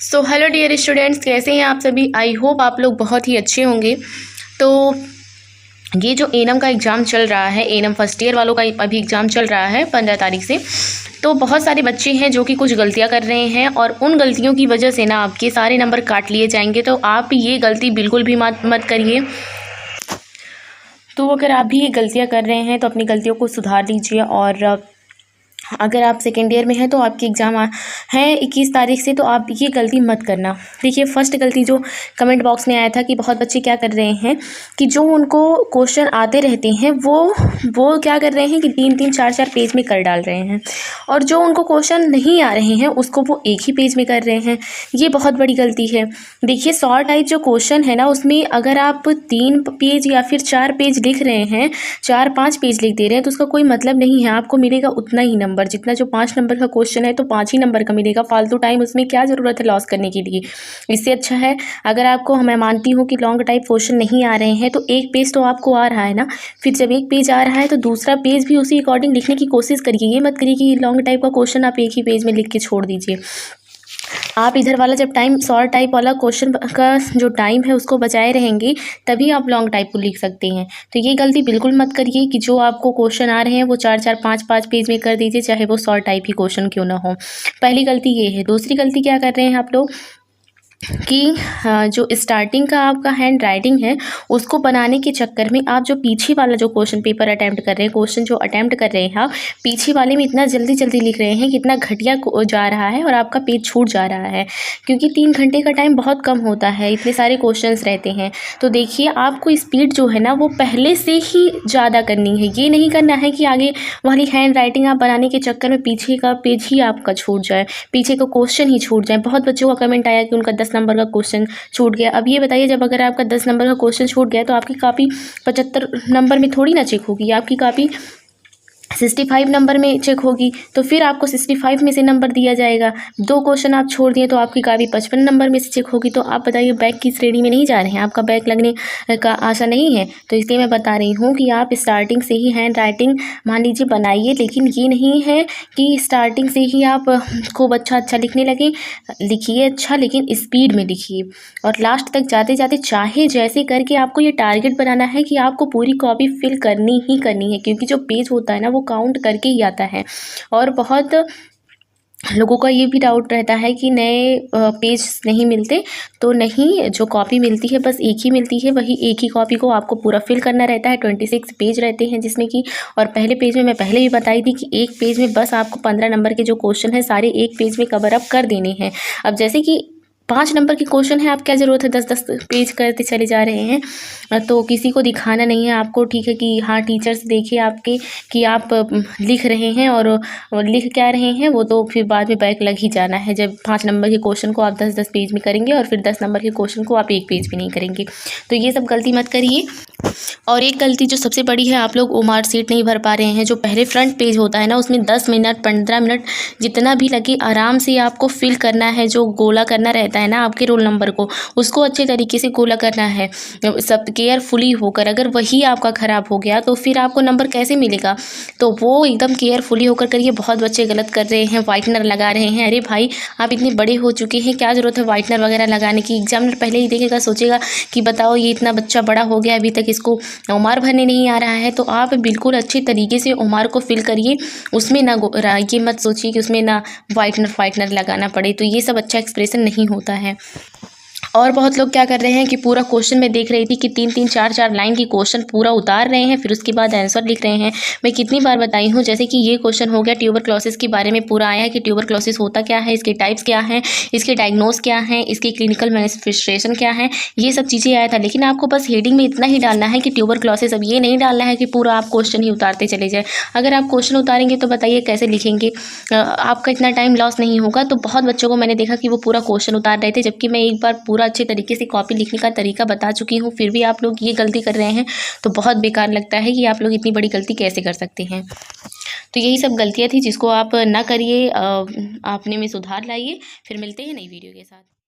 So hello dear students, कैसे हैं आप सभी। आई होप आप लोग बहुत ही अच्छे होंगे। तो ये जो एनम का एग्ज़ाम चल रहा है, एनम फर्स्ट ईयर वालों का अभी एग्ज़ाम चल रहा है 15 तारीख से। तो बहुत सारे बच्चे हैं जो कि कुछ गलतियां कर रहे हैं और उन गलतियों की वजह से ना आपके सारे नंबर काट लिए जाएंगे। तो आप ये गलती बिल्कुल भी मत करिए। तो अगर आप भी ये गलतियाँ कर रहे हैं तो अपनी गलतियों को सुधार लीजिए। और अगर आप सेकेंड ईयर में हैं तो आपकी एग्ज़ाम है 21 तारीख से, तो आप ये गलती मत करना। देखिए, फर्स्ट गलती जो कमेंट बॉक्स में आया था कि बहुत बच्चे क्या कर रहे हैं कि जो उनको क्वेश्चन आते रहते हैं वो क्या कर रहे हैं कि 3-3 4-4 पेज में कर डाल रहे हैं, और जो उनको क्वेश्चन नहीं आ रहे हैं उसको वो एक ही पेज में कर रहे हैं। ये बहुत बड़ी गलती है। देखिए, सॉर्ट टाइप जो क्वेश्चन है ना, उसमें अगर आप 3 पेज या फिर 4 पेज लिख रहे हैं, 4-5 पेज लिख दे रहे हैं, तो उसका कोई मतलब नहीं है। आपको मिलेगा उतना ही नंबर, जितना जो 5 नंबर का क्वेश्चन है तो 5 ही नंबर का मिलेगा। फालतू टाइम उसमें क्या ज़रूरत है लॉस करने के लिए। इससे अच्छा है, अगर आपको, मैं मानती हूँ कि लॉन्ग टाइप क्वेश्चन नहीं आ रहे हैं, तो एक पेज तो आपको आ रहा है ना, फिर जब एक पेज आ रहा है तो दूसरा पेज भी उसी अकॉर्डिंग लिखने की कोशिश करिए। ये मत करिए कि लॉन्ग टाइप का क्वेश्चन आप एक ही पेज में लिख के छोड़ दीजिए। आप इधर वाला जब टाइम, शॉर्ट टाइप वाला क्वेश्चन का जो टाइम है उसको बचाए रहेंगे, तभी आप लॉन्ग टाइप को लिख सकते हैं। तो ये गलती बिल्कुल मत करिए कि जो आपको क्वेश्चन आ रहे हैं वो 4-4 5-5 पेज में कर दीजिए, चाहे वो शॉर्ट टाइप ही क्वेश्चन क्यों ना हो। पहली गलती ये है। दूसरी गलती क्या कर रहे हैं आप लोग कि जो स्टार्टिंग का आपका हैंड राइटिंग है उसको बनाने के चक्कर में आप जो पीछे वाला जो क्वेश्चन पेपर अटैम्प्ट कर रहे हैं, क्वेश्चन जो अटैम्प्ट कर रहे हैं आप, पीछे वाले में इतना जल्दी जल्दी लिख रहे हैं कि इतना घटिया जा रहा है और आपका पेज छूट जा रहा है, क्योंकि 3 घंटे का टाइम बहुत कम होता है, इतने सारे क्वेश्चंस रहते हैं। तो देखिए, आपको स्पीड जो है ना वो पहले से ही ज़्यादा करनी है। ये नहीं करना है कि आगे वाली हैंड राइटिंग आप बनाने के चक्कर में पीछे का पेज ही आपका छूट जाए, पीछे का क्वेश्चन ही छूट जाए। बहुत बच्चों का कमेंट आया कि उनका 10 नंबर का क्वेश्चन छूट गया। अब ये बताइए, जब अगर आपका 10 नंबर का क्वेश्चन छूट गया तो आपकी कॉपी 75 नंबर में थोड़ी ना चेक होगी, आपकी कॉपी 65 नंबर में चेक होगी। तो फिर आपको 65 में से नंबर दिया जाएगा। 2 क्वेश्चन आप छोड़ दिए तो आपकी कॉपी 55 नंबर में से चेक होगी। तो आप बताइए, बैक की श्रेणी में नहीं जा रहे हैं, आपका बैक लगने का आशा नहीं है। तो इसलिए मैं बता रही हूँ कि आप स्टार्टिंग से ही हैंड राइटिंग मान लीजिए बनाइए, लेकिन ये नहीं है कि स्टार्टिंग से ही आप खूब अच्छा लिखने लगे। लिखिए अच्छा, लेकिन स्पीड में लिखिए, और लास्ट तक जाते जाते चाहे जैसे करके आपको ये टारगेट बनाना है कि आपको पूरी कॉपी फिल करनी ही करनी है, क्योंकि जो पेज होता है ना वो काउंट करके ही आता है। और बहुत लोगों का ये भी डाउट रहता है कि नए पेज नहीं मिलते। तो नहीं, जो कॉपी मिलती है बस एक ही मिलती है, वही एक ही कॉपी को आपको पूरा फिल करना रहता है। 26 पेज रहते हैं जिसमें कि, और पहले पेज में मैं पहले भी बताई थी कि एक पेज में बस आपको 15 नंबर के जो क्वेश्चन है सारे एक पेज में कवर अप कर देने हैं। अब जैसे कि 5 नंबर के क्वेश्चन है, आप क्या ज़रूरत है 10-10 पेज करते चले जा रहे हैं। तो किसी को दिखाना नहीं है आपको, ठीक है कि हाँ टीचर्स देखिए आपके कि आप लिख रहे हैं, और लिख क्या रहे हैं वो तो फिर बाद में बैक लग ही जाना है, जब 5 नंबर के क्वेश्चन को आप 10-10 पेज में करेंगे और फिर 10 नंबर के क्वेश्चन को आप एक पेज में नहीं करेंगे। तो ये सब गलती मत करिए। और एक गलती जो सबसे बड़ी है, आप लोग ओमार सीट नहीं भर पा रहे हैं। जो पहले फ्रंट पेज होता है ना, उसमें 10 मिनट 15 मिनट जितना भी लगे आराम से आपको फिल करना है। जो गोला करना रहता है ना आपके रोल नंबर को, उसको अच्छे तरीके से गोला करना है, सब केयरफुली होकर। अगर वही आपका ख़राब हो गया तो फिर आपको नंबर कैसे मिलेगा। तो वो एकदम केयरफुली होकर करिए। बहुत बच्चे गलत कर रहे हैं, वाइटनर लगा रहे हैं। अरे भाई, आप इतने बड़े हो चुके हैं, क्या ज़रूरत है वाइटनर वगैरह लगाने की। एग्जामिनर पहले ही देखेगा, सोचेगा कि बताओ ये इतना बच्चा बड़ा हो गया, अभी तक इसको उमार भरने नहीं आ रहा है। तो आप बिल्कुल अच्छे तरीके से उमार को फिल करिए। उसमें ना ये मत सोचिए कि उसमें ना वाइटनर लगाना पड़े। तो ये सब अच्छा एक्सप्रेशन नहीं होता है। और बहुत लोग क्या कर रहे हैं कि पूरा क्वेश्चन में देख रही थी कि 3-3 4-4 लाइन की क्वेश्चन पूरा उतार रहे हैं, फिर उसके बाद आंसर लिख रहे हैं। मैं कितनी बार बताई हूँ, जैसे कि ये क्वेश्चन हो गया ट्यूबरक्लोसिस के बारे में पूरा आया है कि ट्यूबरक्लोसिस होता क्या है, इसके टाइप्स क्या हैं, इसके डायग्नोस क्या हैं, इसकी क्लिनिकल मैनिफेस्टेशन क्या है, ये सब चीज़ें आया था। लेकिन आपको बस हेडिंग में इतना ही डालना है कि ट्यूबरक्लोसिस। अब ये नहीं डालना है कि पूरा आप क्वेश्चन ही उतारते चले जाए। अगर आप क्वेश्चन उतारेंगे तो बताइए कैसे लिखेंगे, आपका इतना टाइम लॉस नहीं होगा। तो बहुत बच्चों को मैंने देखा कि वो पूरा क्वेश्चन उतार रहे थे, जबकि मैं एक बार पूरा अच्छे तरीके से कॉपी लिखने का तरीका बता चुकी हूँ, फिर भी आप लोग ये गलती कर रहे हैं। तो बहुत बेकार लगता है कि आप लोग इतनी बड़ी गलती कैसे कर सकते हैं। तो यही सब गलतियाँ थी जिसको आप ना करिए, अपने में सुधार लाइए। फिर मिलते हैं नई वीडियो के साथ।